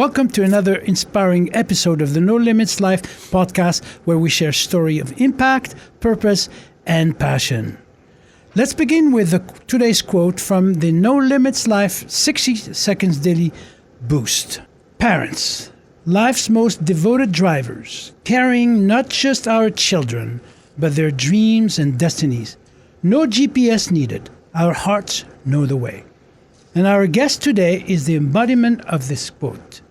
Welcome to another inspiring episode of the No Limits Life podcast, where we share story of impact, purpose, and passion. Let's begin with today's quote from the No Limits Life 60 Seconds Daily Boost. Parents, life's most devoted drivers, carrying not just our children, but their dreams and destinies. No GPS needed. Our hearts know the way. And our guest today is the embodiment of this quote.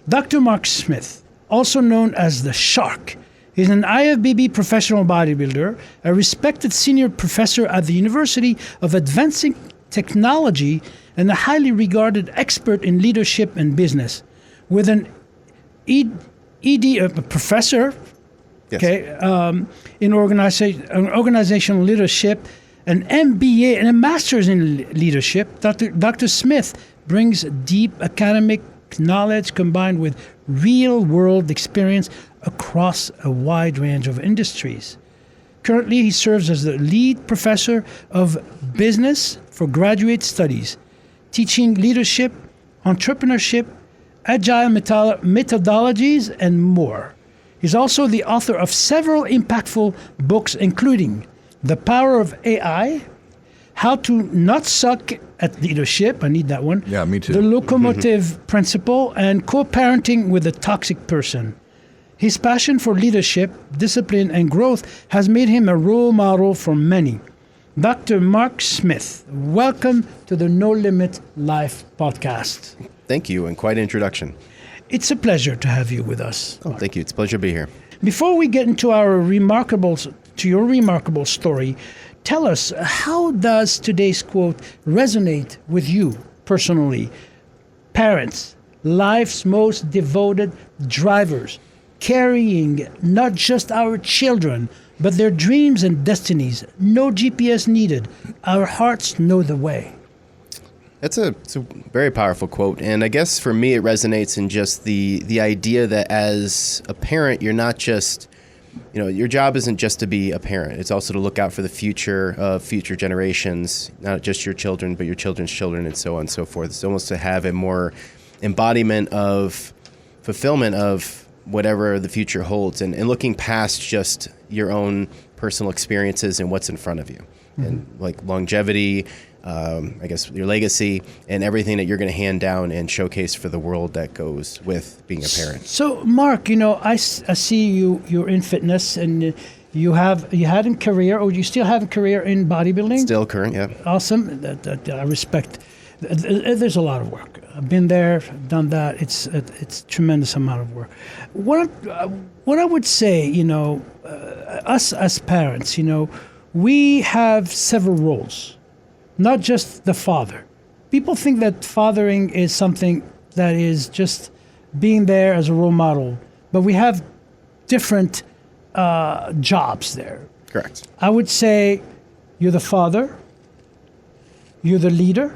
Dr. Mark Smith, also known as the Shark, is an IFBB Professional Bodybuilder, a respected senior professor at the University of Advancing Technology, and a highly regarded expert in leadership and business. With an Ed.D, a professor, yes, in organizational leadership, an MBA, and a master's in leadership, Dr. Smith brings deep academic knowledge combined with real-world experience across a wide range of industries. Currently, he serves as the lead professor of business for graduate studies, teaching leadership, entrepreneurship, agile methodologies, and more. He's also the author of several impactful books, including The Power of A.I, How to Not Suck at Leadership, I need that one. Yeah, me too. The Locomotive Principle, and Co-Parenting with a Toxic Person. His passion for leadership, discipline, and growth has made him a role model for many. Dr. Mark Smith, welcome to the No Limit Life podcast. Thank you, and quite an introduction. It's a pleasure to have you with us. Oh, thank you. It's a pleasure to be here. Before we get into your remarkable story, tell us, how does today's quote resonate with you personally? Parents, life's most devoted drivers, carrying not just our children, but their dreams and destinies. No GPS needed. Our hearts know the way. It's a very powerful quote, and I guess for me it resonates in just the idea that as a parent, you're not just, your job isn't just to be a parent. It's also to look out for the future of future generations, not just your children, but your children's children, and so on and so forth. It's almost to have a more embodiment of fulfillment of whatever the future holds, and looking past just your own personal experiences and what's in front of you. Mm-hmm. And like longevity, I guess your legacy, and everything that you're going to hand down and showcase for the world that goes with being a parent. So, Mark, I see you're in fitness, and you had a career, or you still have a career in bodybuilding? Still current, yeah. Awesome. That I respect. There's a lot of work. I've been there, done that. It's a tremendous amount of work. What I would say, us as parents, we have several roles. Not just the father. People think that fathering is something that is just being there as a role model, but we have different jobs there. Correct. I would say you're the father, you're the leader.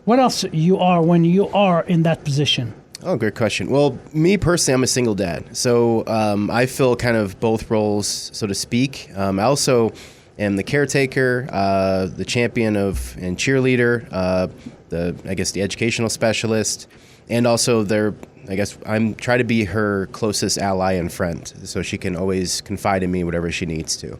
What else you are when you are in that position? Oh, great question. Well, me personally, I'm a single dad, so I fill kind of both roles, so to speak. I also am the caretaker, the champion and cheerleader, the educational specialist, and also I'm trying to be her closest ally and friend, so she can always confide in me whatever she needs to.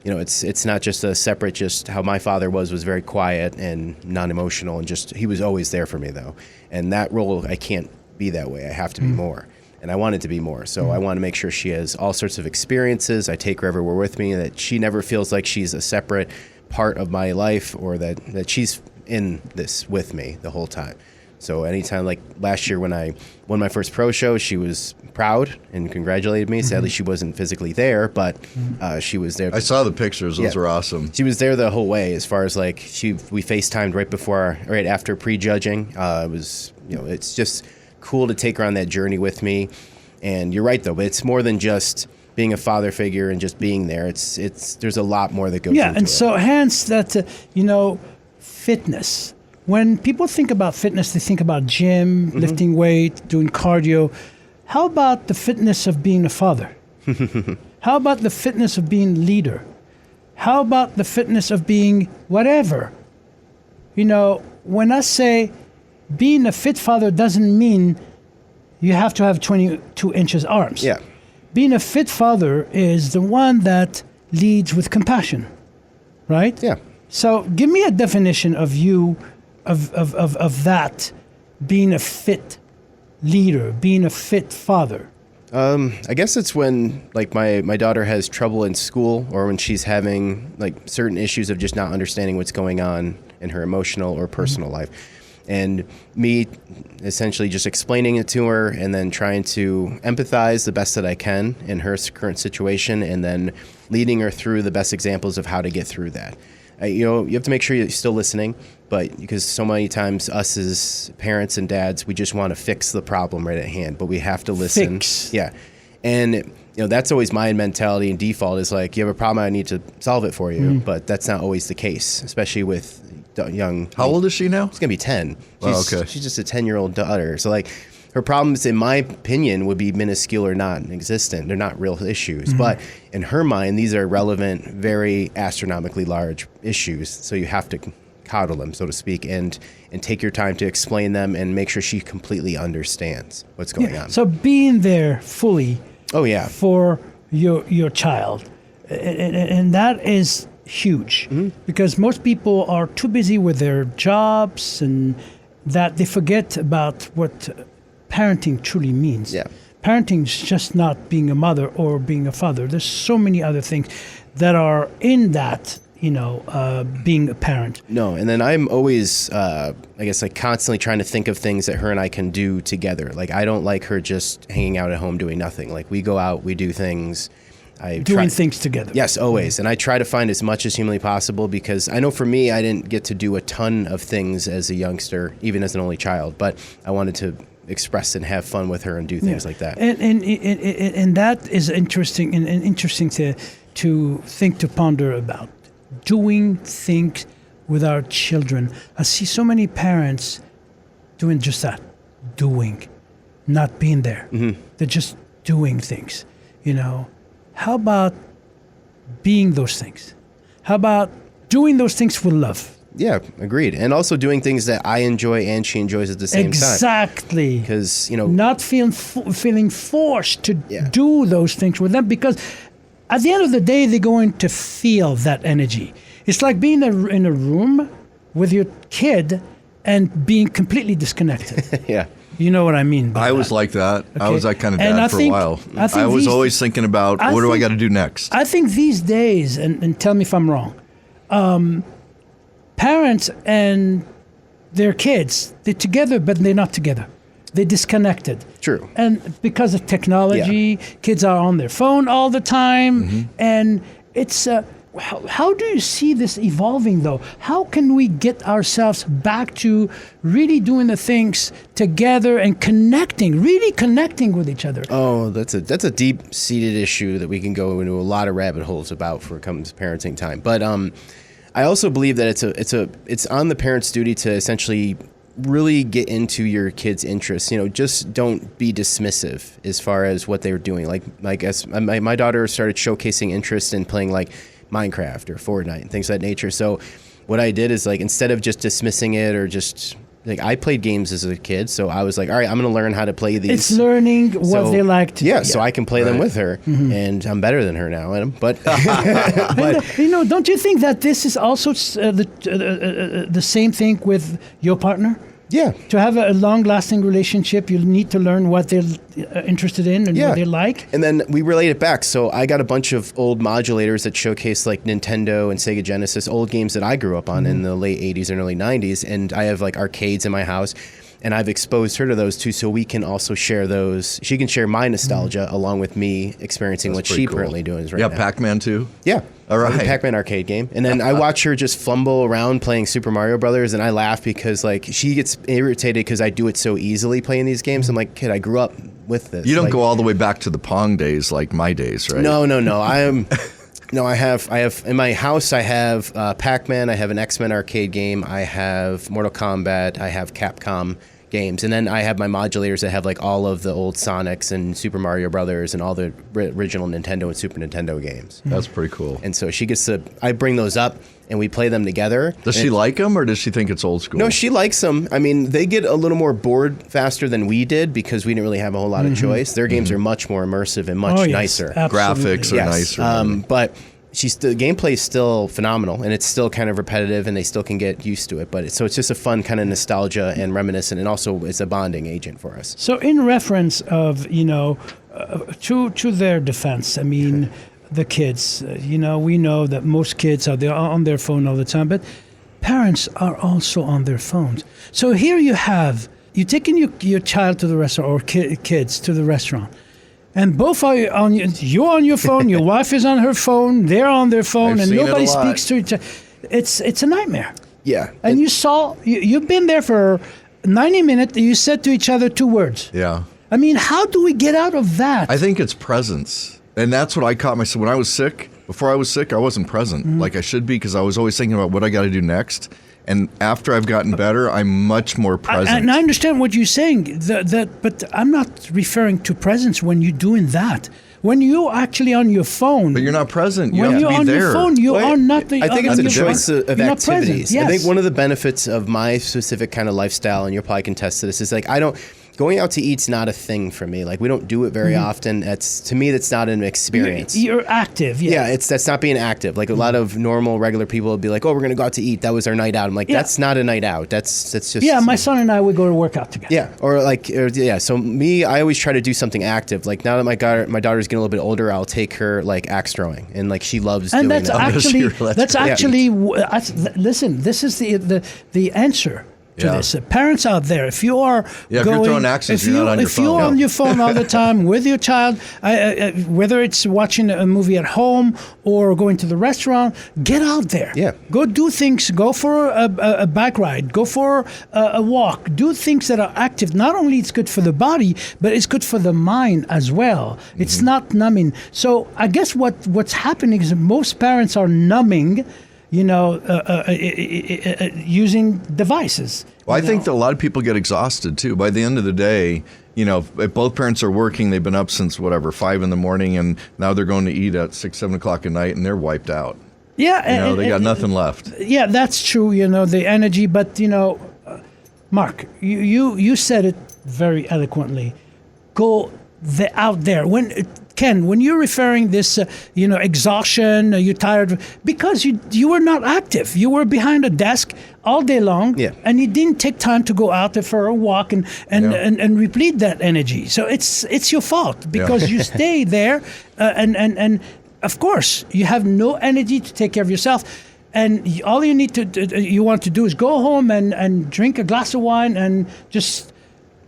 It's not just a separate, just how my father was very quiet and non-emotional, and he was always there for me though. And that role, I can't be that way. I have to be more. And I want it to be more. So I want to make sure she has all sorts of experiences. I take her everywhere with me, that she never feels like she's a separate part of my life, or that she's in this with me the whole time. So anytime, like last year when I won my first pro show, she was proud and congratulated me. Mm-hmm. Sadly, she wasn't physically there, but she was there. I saw the pictures. Those were awesome. She was there the whole way, as far as we FaceTimed right after prejudging. It was, it's just cool to take her on that journey with me. And you're right, though, but it's more than just being a father figure and just being there. It's there's a lot more that goes into it. Yeah, and so hence that, fitness. When people think about fitness, they think about gym, lifting weight, doing cardio. How about the fitness of being a father? How about the fitness of being leader? How about the fitness of being whatever? When I say being a fit father doesn't mean you have to have 22 inches arms. Yeah. Being a fit father is the one that leads with compassion, right? Yeah. So give me a definition of you, of that, being a fit leader, being a fit father. I guess it's when like my daughter has trouble in school, or when she's having like certain issues of just not understanding what's going on in her emotional or personal life. And me essentially just explaining it to her and then trying to empathize the best that I can in her current situation, and then leading her through the best examples of how to get through that. You have to make sure you're still listening, but because so many times us as parents and dads, we just want to fix the problem right at hand, but we have to listen. Fix. Yeah. And that's always my mentality and default is like, you have a problem, I need to solve it for you. But that's not always the case, especially with young. How old is she now? She's going to be 10. Okay. She's just a 10-year-old daughter. So like her problems, in my opinion, would be minuscule or non-existent. They're not real issues. But in her mind, these are relevant, very astronomically large issues. So you have to coddle them, so to speak, and take your time to explain them and make sure she completely understands what's going on. So being there fully Oh, yeah. for your child, and that is huge, because most people are too busy with their jobs and that they forget about what parenting truly means. Yeah. Parenting is just not being a mother or being a father. There's so many other things that are in that, being a parent. No, and then I'm always, I guess, like constantly trying to think of things that her and I can do together. Like, I don't like her just hanging out at home doing nothing. Like, we go out, we do things. Doing things together. Yes, always. And I try to find as much as humanly possible, because I know for me, I didn't get to do a ton of things as a youngster, even as an only child, but I wanted to express and have fun with her and do things like that. And that is interesting and interesting to think, to ponder about. Doing things with our children. I see so many parents doing just that. Doing. Not being there. They're just doing things, How about being those things? How about doing those things with love? Yeah, agreed. And also doing things that I enjoy and she enjoys at the same time. Exactly. Because, not feeling forced to do those things with them, because at the end of the day, they're going to feel that energy. It's like being in a room with your kid and being completely disconnected. Yeah. You know what I mean by I that. was like that. Okay. I was that kind of dad for a while. I was always thinking about, what do I got to do next? I think these days, and tell me if I'm wrong, parents and their kids, they're together, but they're not together. They're disconnected. True. And because of technology, kids are on their phone all the time. And it's... How do you see this evolving, though? How can we get ourselves back to really doing the things together and really connecting with each other? Oh, that's a deep-seated issue that we can go into a lot of rabbit holes about for it comes parenting time. But I also believe that it's on the parent's duty to essentially really get into your kids' interests. Just don't be dismissive as far as what they were doing. Like as my daughter started showcasing interest in playing like Minecraft or Fortnite and things of that nature. So what I did is, like, instead of just dismissing it or just like, I played games as a kid, so I was like, all right, I'm going to learn how to play these. It's learning what they like to do. Yeah, so I can play them with her, and I'm better than her now, but don't you think that this is also the same thing with your partner? Yeah. To have a long-lasting relationship, you need to learn what they're interested in and what they like. And then we relate it back. So I got a bunch of old modulators that showcase like Nintendo and Sega Genesis, old games that I grew up on in the late 80s and early 90s. And I have like arcades in my house. And I've exposed her to those too, so we can also share those. She can share my nostalgia along with me experiencing what she's currently doing right now. Yeah, Pac-Man too? Yeah. All right. Pac-Man arcade game. And then I watch her just fumble around playing Super Mario Brothers, and I laugh because like she gets irritated because I do it so easily playing these games. I'm like, kid, I grew up with this. You don't go all the way back to the Pong days like my days, right? No. I have in my house, I have Pac-Man, I have an X-Men arcade game, I have Mortal Kombat, I have Capcom games. And then I have my modulators that have like all of the old Sonics and Super Mario Brothers and all the original Nintendo and Super Nintendo games. That's pretty cool. And so she gets to, I bring those up and we play them together. Does she like them, or does she think it's old school? No, she likes them. I mean, they get a little more bored faster than we did because we didn't really have a whole lot of choice. Their games are much more immersive and much nicer. Absolutely. Graphics are nicer. But the gameplay is still phenomenal, and it's still kind of repetitive, and they still can get used to it. But so it's just a fun kind of nostalgia and reminiscent, and also it's a bonding agent for us. So in reference of, to their defense, I mean, the kids, we know that most kids are on their phone all the time, but parents are also on their phones. So here you're taking your child to the restaurant, or kids to the restaurant. And both are you're on your phone, your wife is on her phone, they're on their phone, and nobody speaks to each other. It's a nightmare. Yeah. And you've been there for 90 minutes, you said to each other 2 words. Yeah. I mean, how do we get out of that? I think it's presence. And that's what I caught myself. When I was sick, before I was sick, I wasn't present like I should be, because I was always thinking about what I got to do next. And after I've gotten better, I'm much more present. And I understand what you're saying, but I'm not referring to presence when you're doing that. When you're actually on your phone. But you're not present. You when have you're to be on there. your phone, you are not. I think it's a choice of activities. Yes. I think one of the benefits of my specific kind of lifestyle, and you probably can attest to this, is like going out to eat's not a thing for me. Like, we don't do it very often. To me, that's not an experience. You're active. Yeah, that's not being active. Like a lot of normal, regular people would be like, "Oh, we're gonna go out to eat. That was our night out." I'm like, that's not a night out. That's just. Yeah, my son and I would go to work out together. Yeah, So me, I always try to do something active. Like now that my daughter's getting a little bit older, I'll take her like axe throwing, and like she loves doing that. That's actually listen. This is the answer to this. Parents out there, if you are if you're throwing axes, you're not on your phone. If you're on your phone all the time with your child, whether it's watching a movie at home or going to the restaurant, get out there. Yeah. Go do things. Go for a bike ride. Go for a walk. Do things that are active. Not only it's good for the body, but it's good for the mind as well. It's not numbing. So I guess what's happening is most parents are numbing, using devices. Well, I think that a lot of people get exhausted too. By the end of the day, if both parents are working, they've been up since 5 in the morning, and now they're going to eat at 6, 7 o'clock at night, and they're wiped out. Yeah, they got nothing left. Yeah, that's true. The energy, but Mark, you said it very eloquently. Go out there. Ken, when you're referring this, exhaustion, you're tired because you were not active. You were behind a desk all day long, and you didn't take time to go out there for a walk and replete that energy. So it's your fault because you stay there, and of course you have no energy to take care of yourself. And all you need you want to do is go home and drink a glass of wine and just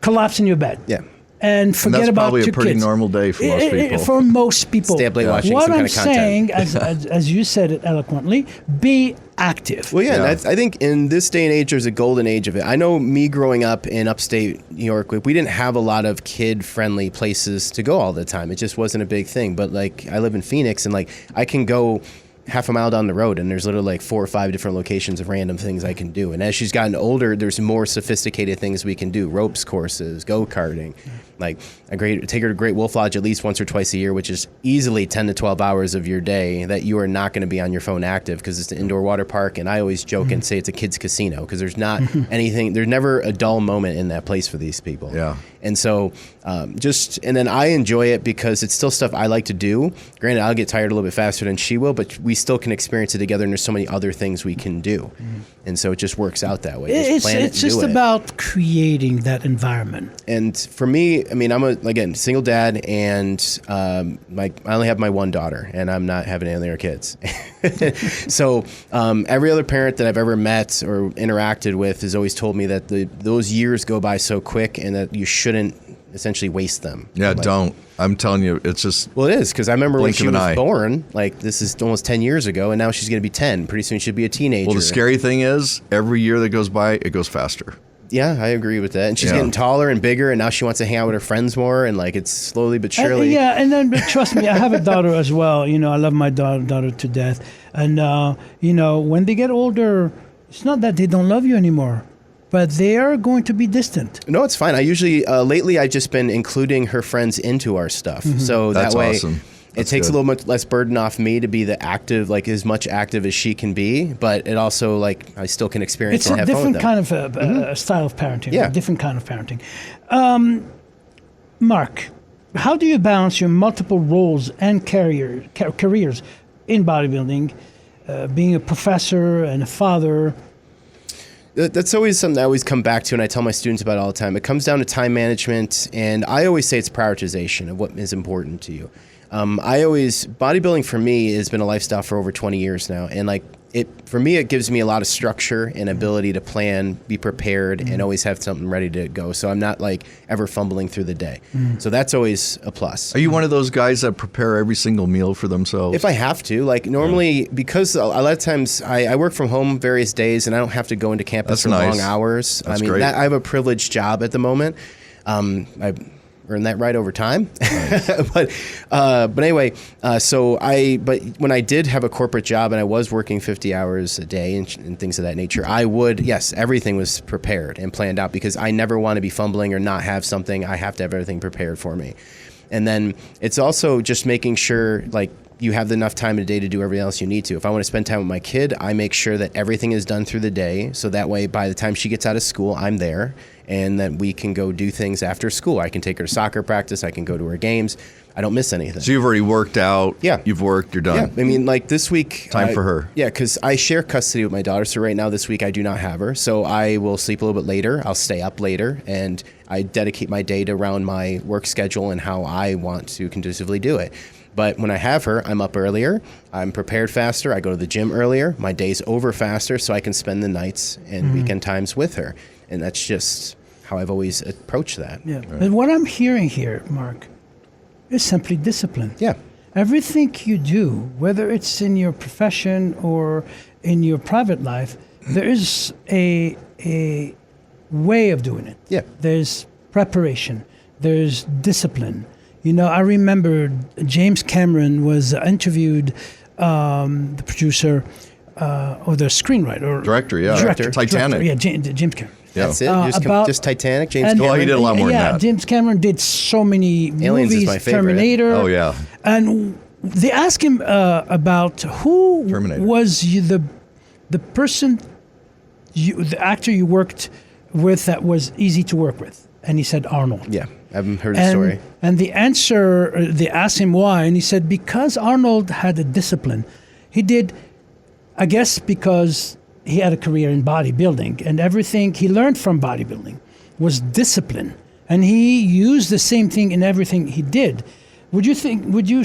collapse in your bed. Yeah. And forget about your kids. That's probably a pretty normal day for most people. For most people. Stay up late watching what some I'm kind of content. saying, as you said it eloquently, be active. Well, I think in this day and age, there's a golden age of it. I know me growing up in upstate New York, we didn't have a lot of kid-friendly places to go all the time. It just wasn't a big thing. But like, I live in Phoenix, and like, I can go half a mile down the road, and there's literally like 4 or 5 different locations of random things I can do. And as she's gotten older, there's more sophisticated things we can do: ropes courses, go-karting. Like take her to Great Wolf Lodge at least once or twice a year, which is easily 10 to 12 hours of your day that you are not going to be on your phone active, because it's an indoor water park. And I always joke and say it's a kid's casino, because there's not anything, there's never a dull moment in that place for these people. Yeah. And so and then I enjoy it because it's still stuff I like to do. Granted, I'll get tired a little bit faster than she will, but we still can experience it together, and there's so many other things we can do. And so it just works out that way. It's just about creating that environment. And for me, I mean, I'm again single dad, and I only have my one daughter, and I'm not having any other kids. So every other parent that I've ever met or interacted with has always told me that those years go by so quick, and that you shouldn't essentially waste them. Yeah, don't. I'm telling you, it's just... Well, it is, because I remember when she was born, like, this is almost 10 years ago, and now she's going to be 10. Pretty soon she'll be a teenager. Well, the scary thing is, every year that goes by, it goes faster. Yeah, I agree with that. And she's getting taller and bigger, and now she wants to hang out with her friends more, and like, it's slowly but surely. And then, but trust me, I have a daughter as well. I love my daughter to death. And, when they get older, it's not that they don't love you anymore. but they are going to be distant. No, it's fine. I usually, lately, I've just been including her friends into our stuff. So That's that way, awesome. it takes a little bit less burden off me to be the active, like as much active as she can be, but it also, like, I still can experience It's and a have fun with different them. kind of style of parenting. Yeah. A different kind of parenting. Mark, how do you balance your multiple roles and careers in bodybuilding, being a professor and a father? That's always something I always come back to, and I tell my students about it all the time. It comes down to time management, and I always say it's prioritization of what is important to you. Bodybuilding for me has been a lifestyle for over 20 years now, and for me, it gives me a lot of structure and ability to plan, be prepared, and always have something ready to go. So I'm not ever fumbling through the day. So that's always a plus. Are you one of those guys that prepare every single meal for themselves? If I have to, normally, because a lot of times I work from home various days and I don't have to go into campus That's for nice. long hours. That's great. I have a privileged job at the moment. I earned that right over time. Nice. but anyway, but when I did have a corporate job and I was working 50 hours a day and things of that nature, everything was prepared and planned out because I never want to be fumbling or not have something. I have to have everything prepared for me. And then it's also just making sure you have enough time in the day to do everything else you need to. If I want to spend time with my kid, I make sure that everything is done through the day. So that way, by the time she gets out of school, I'm there and that we can go do things after school. I can take her to soccer practice. I can go to her games. I don't miss anything. So you've already worked out. Yeah. You've worked. You're done. Yeah. This week. Time for her. Yeah, because I share custody with my daughter. So right now, this week, I do not have her. So I will sleep a little bit later. I'll stay up later. And I dedicate my day to around my work schedule and how I want to conducively do it. But when I have her, I'm up earlier, I'm prepared faster, I go to the gym earlier, my day's over faster so I can spend the nights and weekend times with her. And that's just how I've always approached that. Yeah. Right. But what I'm hearing here, Mark, is simply discipline. Yeah. Everything you do, whether it's in your profession or in your private life, there is a way of doing it. Yeah. There's preparation. There's discipline. I remember James Cameron was interviewed, the producer or the screenwriter. Director, yeah. Titanic. Yeah, James Cameron. Yeah. That's it? Just Titanic, James and, Cameron? Well, he did a lot more than that. Yeah, James Cameron did so many Aliens movies. is my favorite. Terminator. Oh, yeah. And they asked him about who Terminator. was the person, the actor you worked with that was easy to work with. And he said Arnold. Yeah, I've heard the story. And the answer, they asked him why, and he said because Arnold had a discipline. He did, I guess because he had a career in bodybuilding, and everything he learned from bodybuilding was discipline. And he used the same thing in everything he did. Would you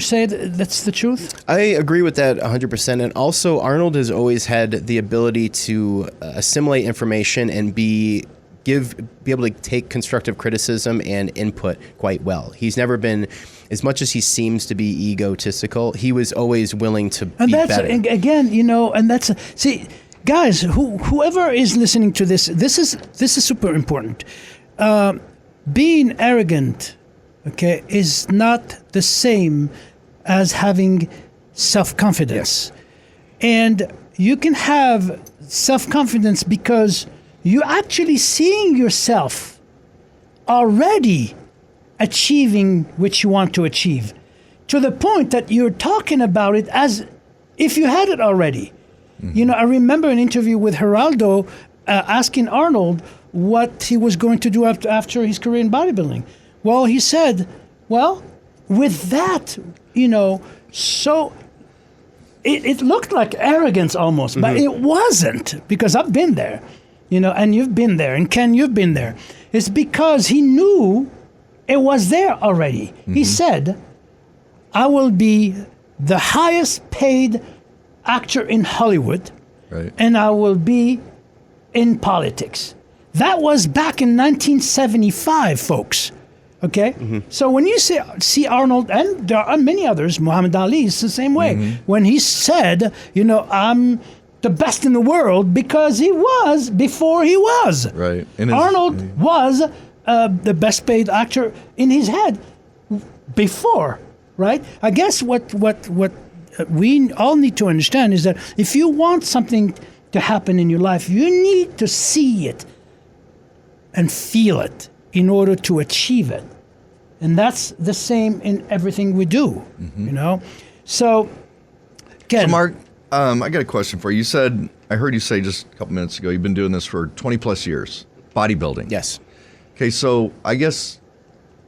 say that's the truth? I agree with that 100%. And also, Arnold has always had the ability to assimilate information and be able to take constructive criticism and input quite well. He's never been, as much as he seems to be egotistical, he was always willing to be better. And again, and that's see, guys, whoever is listening to this is super important. Being arrogant, okay, is not the same as having self-confidence. Yes. And you can have self-confidence because you're actually seeing yourself already achieving what you want to achieve, to the point that you're talking about it as if you had it already. Mm-hmm. I remember an interview with Geraldo asking Arnold what he was going to do after his career in bodybuilding. Well, he said, with that, so it looked like arrogance almost, but it wasn't, because I've been there. And you've been there, and Ken, you've been there. It's because he knew it was there already. Mm-hmm. He said, I will be the highest paid actor in Hollywood, right, and I will be in politics. That was back in 1975, folks. Okay? Mm-hmm. So when you see Arnold, and there are many others, Muhammad Ali is the same way. Mm-hmm. When he said, I'm the best in the world, because he was before he was. Right. Arnold was the best paid actor in his head before, right? I guess what we all need to understand is that if you want something to happen in your life, you need to see it and feel it in order to achieve it. And that's the same in everything we do, you know? So, Ken. So, Mark, I got a question for you. You said, I heard you say just a couple minutes ago, you've been doing this for 20 plus years, bodybuilding. Yes. Okay, so I guess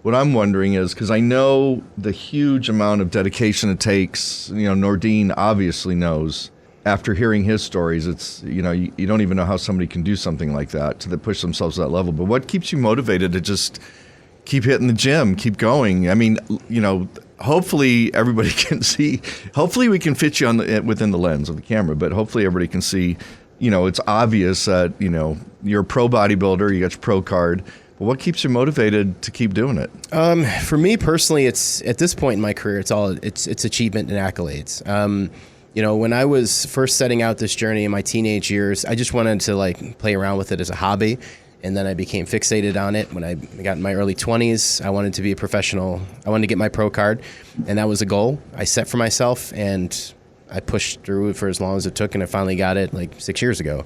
what I'm wondering is, because I know the huge amount of dedication it takes, you know, Nordine obviously knows, after hearing his stories, it's, you know, you don't even know how somebody can do something like that, to push themselves to that level. But what keeps you motivated to just keep hitting the gym, keep going? I mean, you know, hopefully everybody can see, hopefully we can fit you on within the lens of the camera, but hopefully everybody can see, you know, it's obvious that, you know, you're a pro bodybuilder, you got your pro card. But what keeps you motivated to keep doing it? For me personally, it's at this point in my career, it's achievement and accolades. You know, when I was first setting out this journey in my teenage years, I just wanted to like play around with it as a hobby. And then I became fixated on it. When I got in my early 20s, I wanted to be a professional. I wanted to get my pro card, and that was a goal I set for myself, and I pushed through it for as long as it took, and I finally got it like 6 years ago.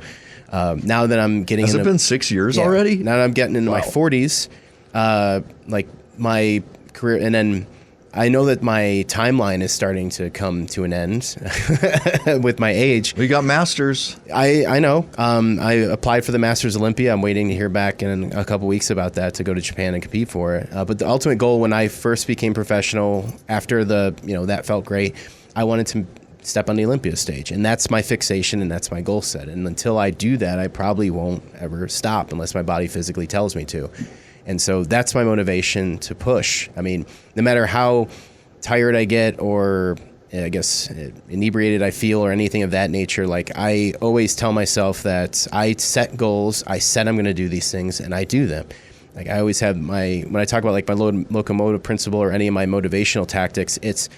Now that I'm getting Has it been 6 years already? Now that I'm getting into my 40s, like my career, and then I know that my timeline is starting to come to an end with my age. We got masters. I know. I applied for the Masters Olympia. I'm waiting to hear back in a couple weeks about that to go to Japan and compete for it. But the ultimate goal when I first became professional, after that felt great, I wanted to step on the Olympia stage. And that's my fixation and that's my goal set. And until I do that, I probably won't ever stop unless my body physically tells me to. And so that's my motivation to push. I mean, no matter how tired I get or I guess inebriated I feel or anything of that nature, like I always tell myself that I set goals, I said I'm going to do these things, and I do them. Like I always have when I talk about like my locomotive principle or any of my motivational tactics, it's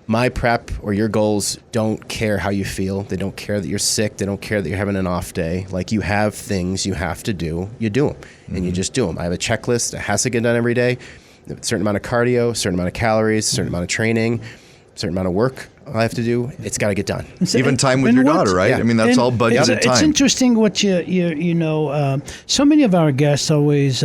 my prep or your goals don't care how you feel. They don't care that you're sick. They don't care that you're having an off day. Like you have things you have to do. You do them, and you just do them. I have a checklist that has to get done every day. A certain amount of cardio, a certain amount of calories, a certain amount of training, a certain amount of work I have to do. It's got to get done. Even time with your daughter, right? Yeah. I mean, that's all budgeted time. It's interesting what you know. So many of our guests always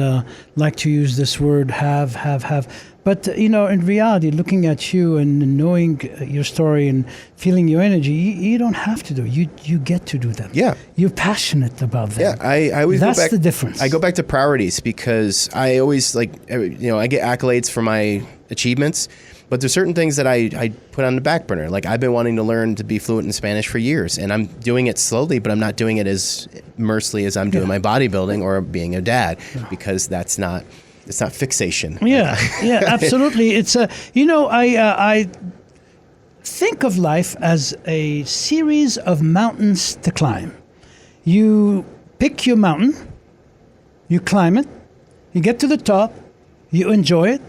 like to use this word have. But, you know, in reality, looking at you and knowing your story and feeling your energy, you don't have to do it. You get to do them. Yeah. You're passionate about them. Yeah, I always That's go back, the difference. I go back to priorities because I always I get accolades for my achievements, but there's certain things that I put on the back burner. Like I've been wanting to learn to be fluent in Spanish for years, and I'm doing it slowly, but I'm not doing it as immersely as I'm doing my bodybuilding or being a dad because it's not fixation. Yeah, yeah, absolutely. It's I think of life as a series of mountains to climb. You pick your mountain, you climb it, you get to the top, you enjoy it,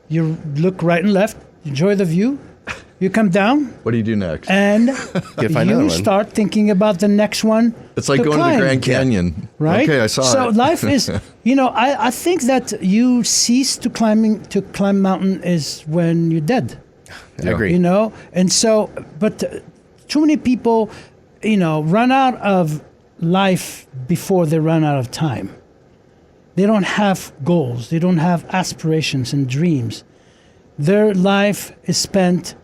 you look right and left, enjoy the view, you come down. What do you do next? And find another you one. start thinking about the next one. It's like going to the Grand Canyon. Right? Okay, I saw it. So life is, I think that you cease to climb mountain is when you're dead. I agree. And so, but too many people, run out of life before they run out of time. They don't have goals. They don't have aspirations and dreams. Their life is spent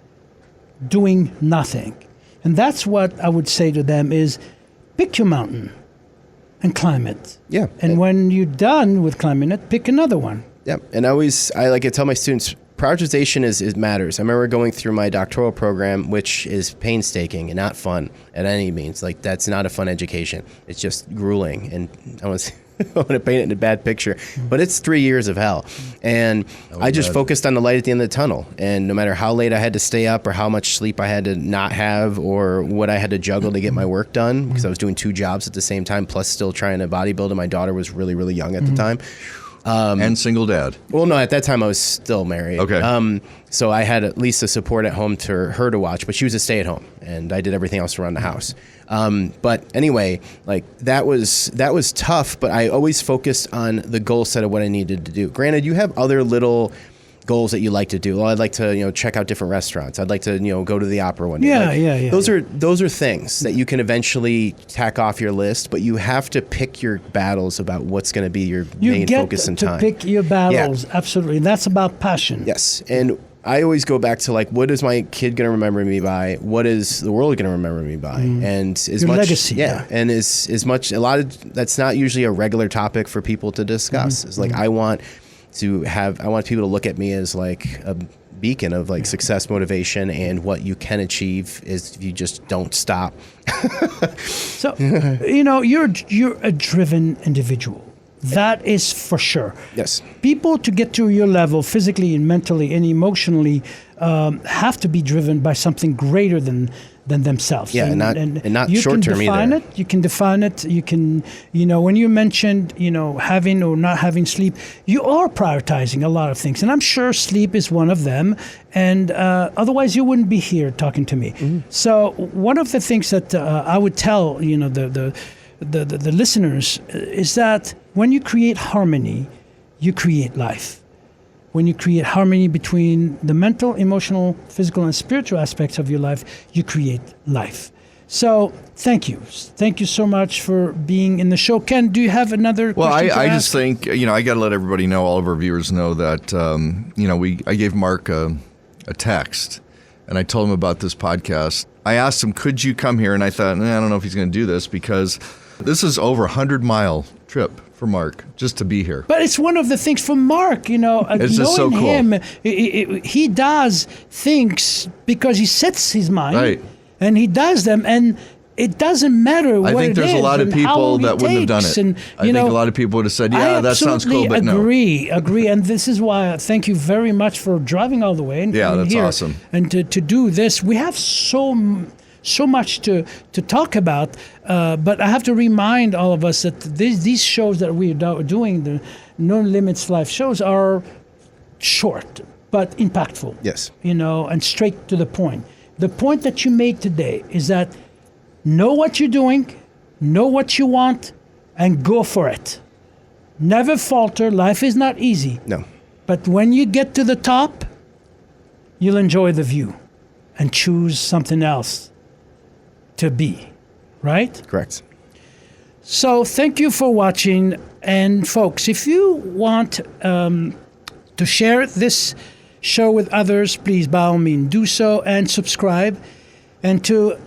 doing nothing. And that's what I would say to them is pick your mountain and climb it. Yeah. And when you're done with climbing it, pick another one. Yeah. And I like to tell my students, prioritization is matters. I remember going through my doctoral program, which is painstaking and not fun at any means. Like that's not a fun education. It's just grueling. And I want to paint it in a bad picture, but it's 3 years of hell. And I just focused on the light at the end of the tunnel. And no matter how late I had to stay up or how much sleep I had to not have or what I had to juggle to get my work done, because I was doing 2 jobs at the same time, plus still trying to bodybuild. And my daughter was really, really young at the time. And single dad. Well, no, at that time I was still married. Okay. So I had at least a support at home to her to watch, but she was a stay-at-home, and I did everything else around the house. But anyway, like that was tough, but I always focused on the goal set of what I needed to do. Granted, you have other little goals that you like to do. Well, I'd like to, check out different restaurants. I'd like to, go to the opera one day. Yeah. Those are things that you can eventually tack off your list, but you have to pick your battles about what's going to be your main focus and time. You get to pick your battles, absolutely. And that's about passion. Yes, and I always go back to what is my kid going to remember me by? What is the world going to remember me by? And your legacy. And as much, a lot of that's not usually a regular topic for people to discuss. It's I want people to look at me as a beacon of success, motivation, and what you can achieve is if you just don't stop. So, you're a driven individual. That is for sure. Yes. People to get to your level physically and mentally and emotionally have to be driven by something greater than themselves. Yeah, and not short term either. You can define it. You can, when you mentioned, having or not having sleep, you are prioritizing a lot of things. And I'm sure sleep is one of them. And otherwise you wouldn't be here talking to me. Mm-hmm. So one of the things that I would tell, the listeners is that when you create harmony, you create life. When you create harmony between the mental, emotional, physical, and spiritual aspects of your life, you create life. So thank you. Thank you so much for being in the show. Ken, do you have another question to I ask? just think, I got to let everybody know, all of our viewers know that, I gave Mark a text, and I told him about this podcast. I asked him, could you come here? And I thought, I don't know if he's going to do this because this is over 100-mile trip for Mark just to be here. But it's one of the things for Mark, it's just so cool. Him, he does things because he sets his mind, right, and he does them, and it doesn't matter what it is. I think there's a lot of people that wouldn't have done it. And, I think a lot of people would have said, yeah, that sounds cool, but no. I agree. And this is why I thank you very much for driving all the way and coming here. Awesome. And to do this. We have so much to talk about, but I have to remind all of us that these shows that we are doing, the No Limits Life shows, are short but impactful. Yes. And straight to the point. The point that you made today is that know what you're doing, know what you want, and go for it. Never falter. Life is not easy. No. But when you get to the top, you'll enjoy the view and choose something else to be, right? Correct. So thank you for watching. And folks, if you want to share this show with others, please by all means do so and subscribe. And to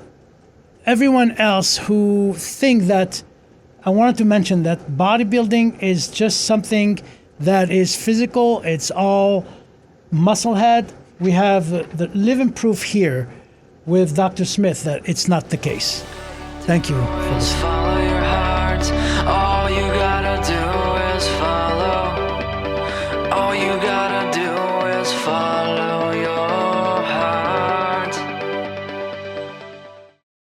everyone else who think that, I wanted to mention that bodybuilding is just something that is physical. It's all muscle head. We have the living proof here with Dr. Smith that it's not the case. Thank you. Follow your heart. All you gotta do is follow. All you gotta do is follow.